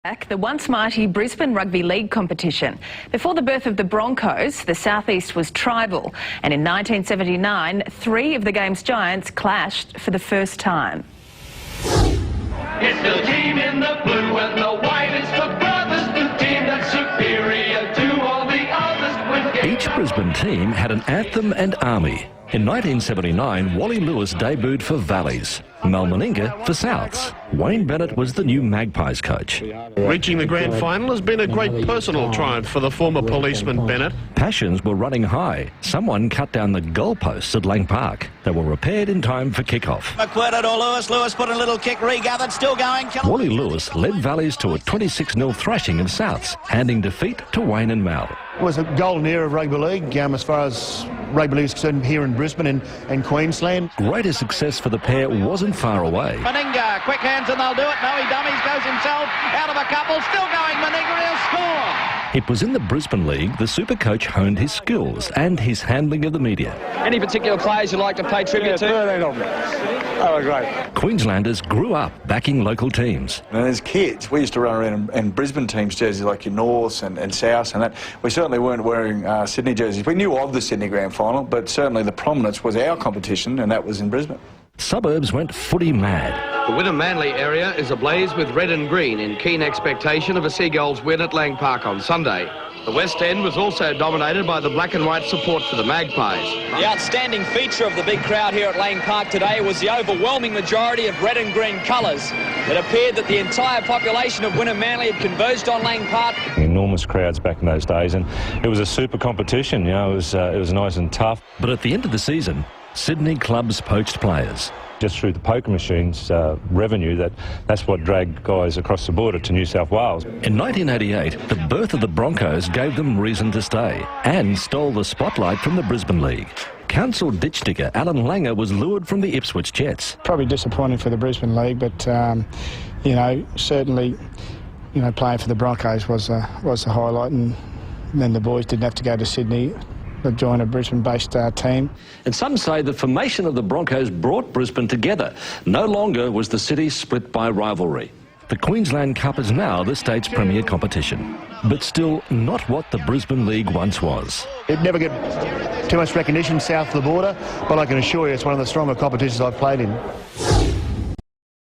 The once mighty Brisbane Rugby League competition. Before the birth of the Broncos, the Southeast was tribal, and in 1979, three of the game's giants clashed for the first time. It's the team in the blue and the white. It's the brothers, the team that's superior to all the others. Each Brisbane team had an anthem and army. In 1979, Wally Lewis debuted for Valleys, Mel Meninga for Souths. Wayne Bennett was the new Magpies coach. Reaching the grand final has been a great personal triumph for the former policeman Bennett. Passions were running high. Someone cut down the goalposts at Lang Park. They were repaired in time for kick-off. McQuirted or Lewis. Lewis put a little kick, regathered, still going. Wally Lewis led Valleys to a 26-0 thrashing of Souths, handing defeat to Wayne and Mel. It was a golden era of rugby league as far as rugby league is concerned here in Brisbane and Queensland. Greater success for the pair wasn't far away. Meninga, quick hands and they'll do it. No, he dummies, goes himself out of a couple, still going. Meninga, he'll score. It was in the Brisbane League the super coach honed his skills and his handling of the media. Any particular players you'd like to pay tribute to? 13 of them. They were great. Queenslanders grew up backing local teams. And as kids, we used to run around in Brisbane teams jerseys like your Norths and Souths and that. We certainly weren't wearing Sydney jerseys. We knew of the Sydney Grand Final, but certainly the prominence was our competition, and that was in Brisbane. Suburbs went footy mad. The Wynnum Manly area is ablaze with red and green in keen expectation of a Seagulls win at Lang Park on Sunday. The West End was also dominated by the black and white support for the Magpies. The outstanding feature of the big crowd here at Lang Park today was the overwhelming majority of red and green colours. It appeared that the entire population of Wynnum Manly had converged on Lang Park. Enormous crowds back in those days, and it was a super competition. You know, it was nice and tough. But at the end of the season, Sydney clubs poached players. Just through the poker machines revenue, that's what dragged guys across the border to New South Wales. In 1988, the birth of the Broncos gave them reason to stay and stole the spotlight from the Brisbane League. Council ditch digger Alan Langer was lured from the Ipswich Jets. Probably disappointing for the Brisbane League, but you know, certainly, you know, playing for the Broncos was the highlight, and then the boys didn't have to go to Sydney. They joined a Brisbane-based team. And some say the formation of the Broncos brought Brisbane together. No longer was the city split by rivalry. The Queensland Cup is now the state's premier competition, but still not what the Brisbane League once was. It never get too much recognition south of the border, but I can assure you it's one of the stronger competitions I've played in.